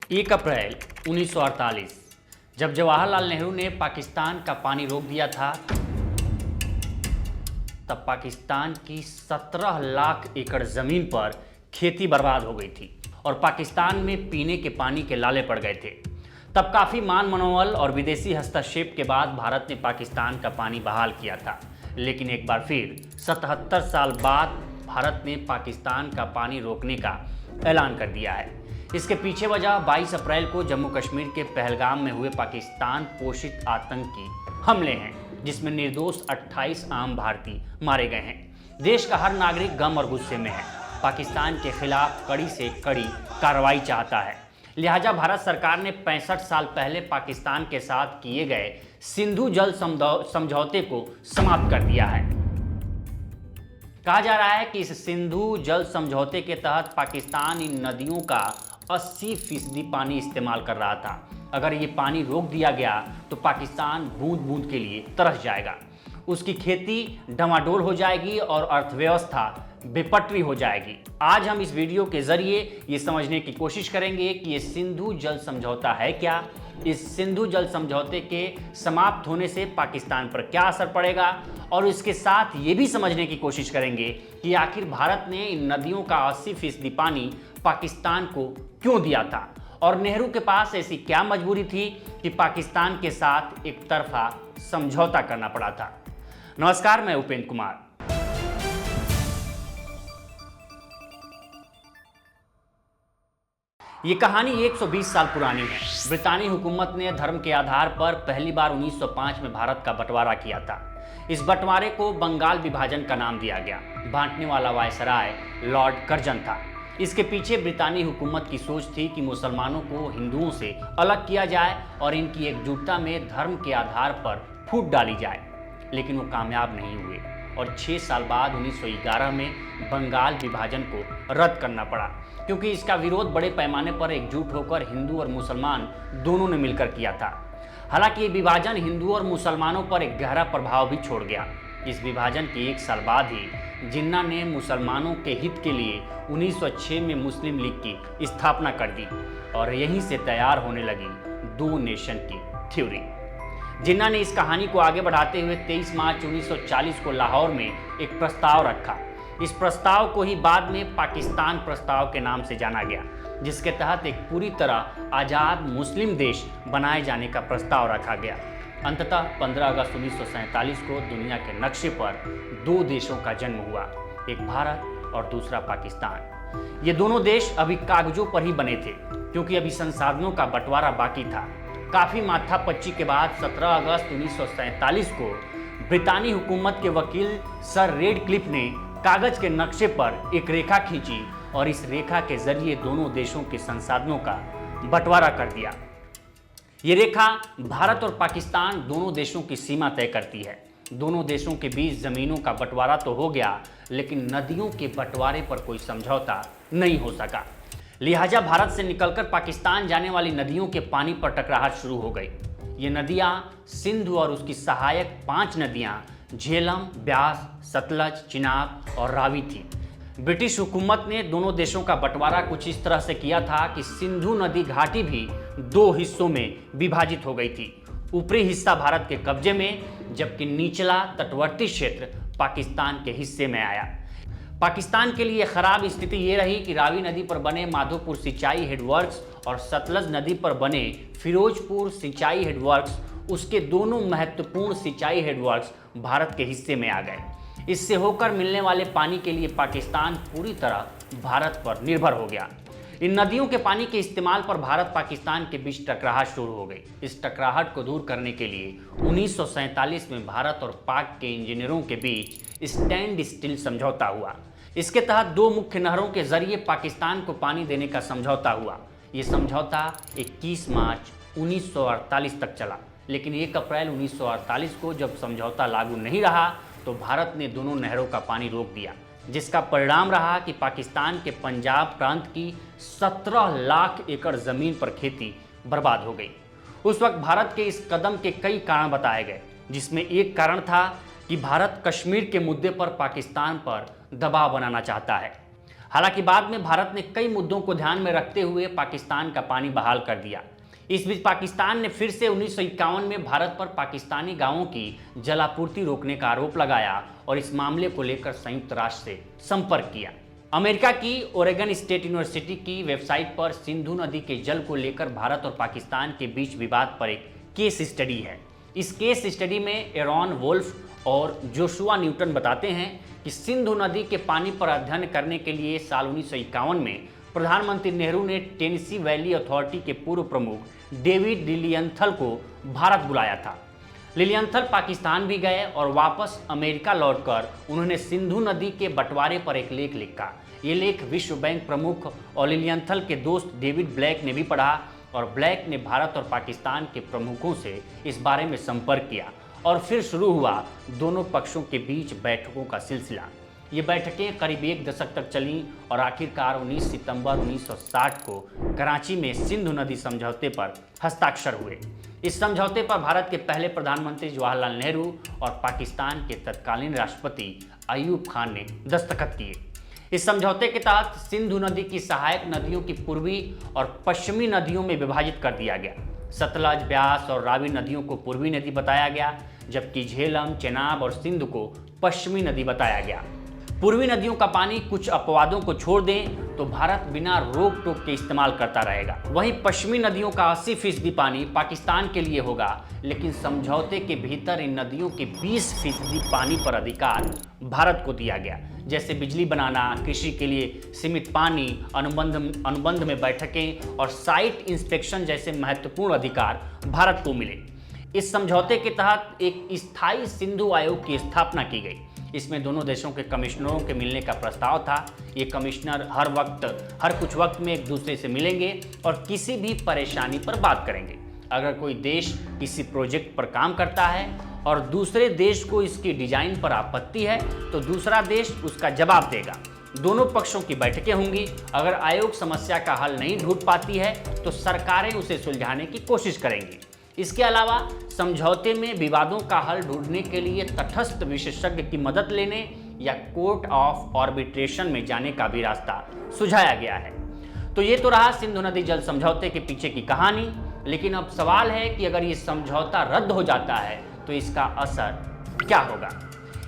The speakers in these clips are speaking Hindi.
1 अप्रैल 1948 जब जवाहरलाल नेहरू ने पाकिस्तान का पानी रोक दिया था, तब पाकिस्तान की 17 लाख एकड़ जमीन पर खेती बर्बाद हो गई थी और पाकिस्तान में पीने के पानी के लाले पड़ गए थे। तब काफ़ी मान मनोबल और विदेशी हस्तक्षेप के बाद भारत ने पाकिस्तान का पानी बहाल किया था। लेकिन एक बार फिर 77 साल बाद भारत ने पाकिस्तान का पानी रोकने का ऐलान कर दिया है। इसके पीछे वजह 22 अप्रैल को जम्मू कश्मीर के पहलगाम में हुए पाकिस्तान पोषित आतंकी हमले हैं, जिसमें निर्दोष 28 आम भारतीय मारे गए हैं। देश का हर नागरिक गम और गुस्से में है, पाकिस्तान के खिलाफ कड़ी से कड़ी कार्रवाई चाहता है। लिहाजा भारत सरकार ने 65 साल पहले पाकिस्तान के साथ किए गए सिंधु जल समझौते को समाप्त कर दिया है। कहा जा रहा है कि इस सिंधु जल समझौते के तहत पाकिस्तान इन नदियों का 80% पानी इस्तेमाल कर रहा था। अगर ये पानी रोक दिया गया तो पाकिस्तान बूंद बूंद के लिए तरस जाएगा, उसकी खेती डमाडोल हो जाएगी और अर्थव्यवस्था बेपटरी हो जाएगी। आज हम इस वीडियो के जरिए ये समझने की कोशिश करेंगे कि ये सिंधु जल समझौता है क्या, इस सिंधु जल समझौते के समाप्त होने से पाकिस्तान पर क्या असर पड़ेगा, और इसके साथ ये भी समझने की कोशिश करेंगे कि आखिर भारत ने इन नदियों का 80% पानी पाकिस्तान को क्यों दिया था और नेहरू के पास ऐसी क्या मजबूरी थी कि पाकिस्तान के साथ एक तरफा समझौता करना पड़ा था। नमस्कार, मैं उपेंद्र कुमार। ये कहानी 120 साल पुरानी है। ब्रितानी हुकूमत ने धर्म के आधार पर पहली बार 1905 में भारत का बंटवारा किया था। इस बंटवारे को बंगाल विभाजन का नाम दिया गया। बांटने वाला वायसराय लॉर्ड कर्जन था। इसके पीछे ब्रितानी हुकूमत की सोच थी कि मुसलमानों को हिंदुओं से अलग किया जाए और इनकी एकजुटता में धर्म के आधार पर फूट डाली जाए, लेकिन वो कामयाब नहीं हुए और 6 साल बाद 1911 में बंगाल विभाजन को रद्द करना पड़ा, क्योंकि इसका विरोध बड़े पैमाने पर एकजुट होकर हिंदू और मुसलमान दोनों ने मिलकर किया था। हालांकि ये विभाजन हिंदू और मुसलमानों पर एक गहरा प्रभाव भी छोड़ गया। इस विभाजन के 1 साल बाद ही जिन्ना ने मुसलमानों के हित के लिए 1906 में मुस्लिम लीग की स्थापना कर दी और यहीं से तैयार होने लगी 2 नेशन की थ्योरी। जिन्ना ने इस कहानी को आगे बढ़ाते हुए 23 मार्च 1940 को लाहौर में एक प्रस्ताव रखा। इस प्रस्ताव को ही बाद में पाकिस्तान प्रस्ताव के नाम से जाना गया, जिसके तहत एक पूरी तरह आज़ाद मुस्लिम देश बनाए जाने का प्रस्ताव रखा गया। अंततः 15 अगस्त 1947 को दुनिया के नक्शे पर 2 देशों का जन्म हुआ, एक भारत और दूसरा पाकिस्तान। ये दोनों देश अभी कागजों पर ही बने थे, क्योंकि अभी संसाधनों का बंटवारा बाकी था। काफ़ी माथापच्ची के बाद 17 अगस्त 1947 को ब्रितानी हुकूमत के वकील सर रेडक्लिफ ने कागज के नक्शे पर एक रेखा खींची और इस रेखा के जरिए दोनों देशों के संसाधनों का बंटवारा कर दिया। ये रेखा भारत और पाकिस्तान दोनों देशों की सीमा तय करती है। दोनों देशों के बीच जमीनों का बंटवारा तो हो गया, लेकिन नदियों के बंटवारे पर कोई समझौता नहीं हो सका। लिहाजा भारत से निकलकर पाकिस्तान जाने वाली नदियों के पानी पर टकराहट शुरू हो गई। ये नदियाँ सिंधु और उसकी सहायक 5 नदियाँ झेलम, ब्यास, सतलज, चिनाब और रावी थी। ब्रिटिश हुकूमत ने दोनों देशों का बंटवारा कुछ इस तरह से किया था कि सिंधु नदी घाटी भी 2 हिस्सों में विभाजित हो गई थी। ऊपरी हिस्सा भारत के कब्जे में, जबकि निचला तटवर्ती क्षेत्र पाकिस्तान के हिस्से में आया। पाकिस्तान के लिए खराब स्थिति ये रही कि रावी नदी पर बने माधोपुर सिंचाई हेडवर्क्स और सतलज नदी पर बने फिरोजपुर सिंचाई हेडवर्क्स, उसके दोनों महत्वपूर्ण सिंचाई हेडवर्क्स भारत के हिस्से में आ गए। इससे होकर मिलने वाले पानी के लिए पाकिस्तान पूरी तरह भारत पर निर्भर हो गया। इन नदियों के पानी के इस्तेमाल पर भारत पाकिस्तान के बीच टकराहट शुरू हो गई। इस टकराहट को दूर करने के लिए 1947 में भारत और पाक के इंजीनियरों के बीच स्टैंड स्टिल समझौता हुआ। इसके तहत 2 मुख्य नहरों के जरिए पाकिस्तान को पानी देने का समझौता हुआ। ये समझौता 21 मार्च 1948 तक चला, लेकिन 1 अप्रैल 1948 को जब समझौता लागू नहीं रहा तो भारत ने दोनों नहरों का पानी रोक दिया, जिसका परिणाम रहा कि पाकिस्तान के पंजाब प्रांत की 17 लाख एकड़ जमीन पर खेती बर्बाद हो गई। उस वक्त भारत के इस कदम के कई कारण बताए गए, जिसमें एक कारण था कि भारत कश्मीर के मुद्दे पर पाकिस्तान पर दबाव बनाना चाहता है। हालांकि बाद में भारत ने कई मुद्दों को ध्यान में रखते हुए पाकिस्तान का पानी बहाल कर दिया। इस बीच पाकिस्तान ने फिर से 1951 में भारत पर पाकिस्तानी गांवों की जलापूर्ति रोकने का आरोप लगाया और इस मामले को लेकर संयुक्त राष्ट्र से संपर्क किया। अमेरिका की ओरेगन स्टेट यूनिवर्सिटी की वेबसाइट पर सिंधु नदी के जल को लेकर भारत और पाकिस्तान के बीच विवाद पर एक केस स्टडी है। इस केस स्टडी में एरॉन वोल्फ और जोशुआ न्यूटन बताते हैं कि सिंधु नदी के पानी पर अध्ययन करने के लिए साल 1951 में प्रधानमंत्री नेहरू ने टेनेसी वैली अथॉरिटी के पूर्व प्रमुख डेविड लिलियंथल को भारत बुलाया था। लिलियंथल पाकिस्तान भी गए और वापस अमेरिका लौटकर उन्होंने सिंधु नदी के बंटवारे पर एक लेख लिखा। ये लेख विश्व बैंक प्रमुख और लिलियंथल के दोस्त डेविड ब्लैक ने भी पढ़ा और ब्लैक ने भारत और पाकिस्तान के प्रमुखों से इस बारे में संपर्क किया और फिर शुरू हुआ दोनों पक्षों के बीच बैठकों का सिलसिला। ये बैठकें करीब एक दशक तक चलीं और आखिरकार 19 सितंबर 1960 को कराची में सिंधु नदी समझौते पर हस्ताक्षर हुए। इस समझौते पर भारत के पहले प्रधानमंत्री जवाहरलाल नेहरू और पाकिस्तान के तत्कालीन राष्ट्रपति अयूब खान ने दस्तखत किए। इस समझौते के तहत सिंधु नदी की सहायक नदियों की पूर्वी और पश्चिमी नदियों में विभाजित कर दिया गया। सतलज, ब्यास और रावी नदियों को पूर्वी नदी बताया गया, जबकि झेलम, चेनाब और सिंध को पश्चिमी नदी बताया गया। पूर्वी नदियों का पानी कुछ अपवादों को छोड़ दें तो भारत बिना रोक टोक के इस्तेमाल करता रहेगा। वहीं पश्चिमी नदियों का 80% पानी पाकिस्तान के लिए होगा, लेकिन समझौते के भीतर इन नदियों के 20% पानी पर अधिकार भारत को दिया गया। जैसे बिजली बनाना, कृषि के लिए सीमित पानी, अनुबंध में बैठकें और साइट इंस्पेक्शन जैसे महत्वपूर्ण अधिकार भारत को मिले। इस समझौते के तहत एक स्थायी सिंधु आयोग की स्थापना की गई। इसमें दोनों देशों के कमिश्नरों के मिलने का प्रस्ताव था। ये कमिश्नर हर कुछ वक्त में एक दूसरे से मिलेंगे और किसी भी परेशानी पर बात करेंगे। अगर कोई देश किसी प्रोजेक्ट पर काम करता है और दूसरे देश को इसकी डिजाइन पर आपत्ति है तो दूसरा देश उसका जवाब देगा। दोनों पक्षों की बैठकें होंगी। अगर आयोग समस्या का हल नहीं ढूंढ पाती है तो सरकारें उसे सुलझाने की कोशिश करेंगी। इसके अलावा समझौते में विवादों का हल ढूंढने के लिए तटस्थ विशेषज्ञ की मदद लेने या कोर्ट ऑफ आर्बिट्रेशन में जाने का भी रास्ता सुझाया गया है। तो ये तो रहा सिंधु नदी जल समझौते के पीछे की कहानी। लेकिन अब सवाल है कि अगर ये समझौता रद्द हो जाता है तो इसका असर क्या होगा।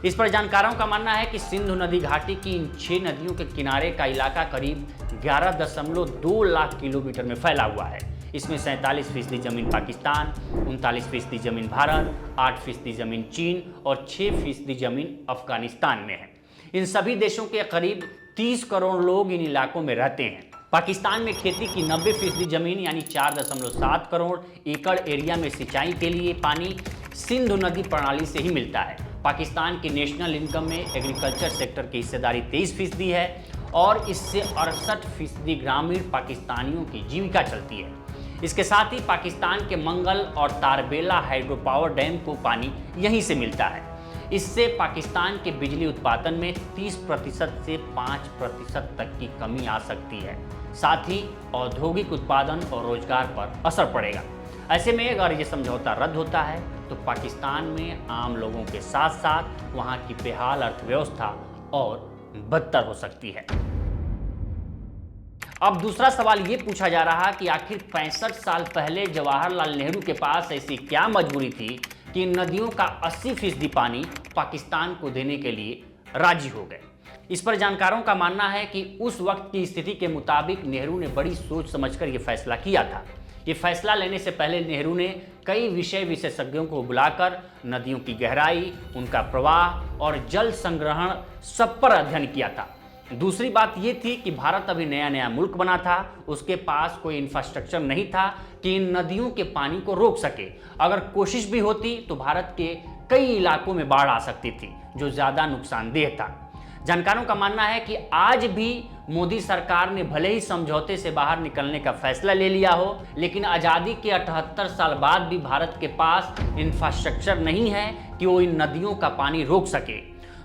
इस पर जानकारों का मानना है कि सिंधु नदी घाटी की इन 6 नदियों के किनारे का इलाका करीब 11.2 लाख किलोमीटर में फैला हुआ है। इसमें 47% जमीन पाकिस्तान, 39% जमीन भारत, 8% जमीन चीन और 6% जमीन अफगानिस्तान में है। इन सभी देशों के करीब 30 करोड़ लोग इन इलाकों में रहते हैं। पाकिस्तान में खेती की 90% जमीन यानी 4.7 करोड़ एकड़ एरिया में सिंचाई के लिए पानी सिंधु नदी प्रणाली से ही मिलता है। पाकिस्तान की नेशनल इनकम में एग्रीकल्चर सेक्टर की हिस्सेदारी 23% है और इससे 68% ग्रामीण पाकिस्तानियों की जीविका चलती है। इसके साथ ही पाकिस्तान के मंगल और तारबेला हाइड्रो पावर डैम को पानी यहीं से मिलता है। इससे पाकिस्तान के बिजली उत्पादन में 30% से 5% तक की कमी आ सकती है। साथ ही औद्योगिक उत्पादन और रोजगार पर असर पड़ेगा। ऐसे में अगर ये समझौता रद्द होता है तो पाकिस्तान में आम लोगों के साथ साथ वहाँ की बेहाल अर्थव्यवस्था और बदतर हो सकती है। अब दूसरा सवाल ये पूछा जा रहा कि आखिर 65 साल पहले जवाहरलाल नेहरू के पास ऐसी क्या मजबूरी थी कि नदियों का 80% पानी पाकिस्तान को देने के लिए राजी हो गए। इस पर जानकारों का मानना है कि उस वक्त की स्थिति के मुताबिक नेहरू ने बड़ी सोच समझकर यह फैसला किया था। ये फैसला लेने से पहले नेहरू ने कई विषय विशेषज्ञों को बुलाकर नदियों की गहराई, उनका प्रवाह और जल संग्रहण सब पर अध्ययन किया था। दूसरी बात ये थी कि भारत अभी नया मुल्क बना था, उसके पास कोई इंफ्रास्ट्रक्चर नहीं था कि इन नदियों के पानी को रोक सके। अगर कोशिश भी होती तो भारत के कई इलाकों में बाढ़ आ सकती थी जो ज़्यादा नुकसानदेह था। जानकारों का मानना है कि आज भी मोदी सरकार ने भले ही समझौते से बाहर निकलने का फैसला ले लिया हो, लेकिन आज़ादी के 78 साल बाद भी भारत के पास इंफ्रास्ट्रक्चर नहीं है कि वो इन नदियों का पानी रोक सके।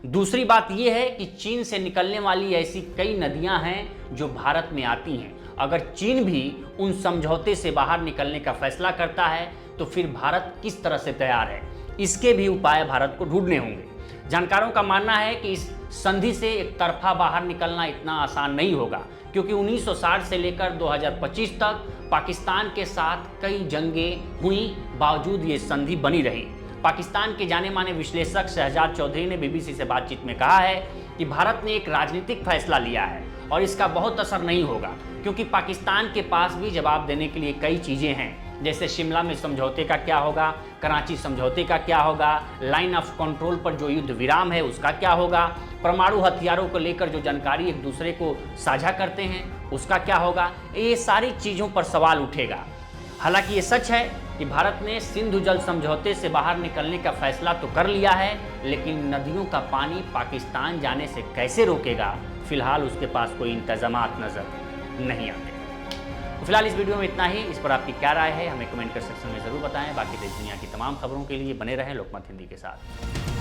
दूसरी बात यह है कि चीन से निकलने वाली ऐसी कई नदियां हैं जो भारत में आती हैं। अगर चीन भी उन समझौते से बाहर निकलने का फैसला करता है तो फिर भारत किस तरह से तैयार है, इसके भी उपाय भारत को ढूंढने होंगे। जानकारों का मानना है कि इस संधि से एक तरफा बाहर निकलना इतना आसान नहीं होगा, क्योंकि 1960 से लेकर 2025 तक पाकिस्तान के साथ कई जंगें हुई, बावजूद ये संधि बनी रही। पाकिस्तान के जाने माने विश्लेषक शहजाद चौधरी ने बीबीसी से बातचीत में कहा है कि भारत ने एक राजनीतिक फैसला लिया है और इसका बहुत असर नहीं होगा, क्योंकि पाकिस्तान के पास भी जवाब देने के लिए कई चीज़ें हैं, जैसे शिमला में समझौते का क्या होगा, कराची समझौते का क्या होगा, लाइन ऑफ कंट्रोल पर जो युद्ध विराम है उसका क्या होगा, परमाणु हथियारों को लेकर जो जानकारी एक दूसरे को साझा करते हैं उसका क्या होगा। ये सारी चीज़ों पर सवाल उठेगा। हालांकि ये सच है कि भारत ने सिंधु जल समझौते से बाहर निकलने का फैसला तो कर लिया है, लेकिन नदियों का पानी पाकिस्तान जाने से कैसे रोकेगा, फिलहाल उसके पास कोई इंतजामात नज़र नहीं आते। तो फिलहाल इस वीडियो में इतना ही। इस पर आपकी क्या राय है हमें कमेंट कर सेक्शन में ज़रूर बताएं। बाकी देश दुनिया की तमाम खबरों के लिए बने रहें लोकमत हिंदी के साथ।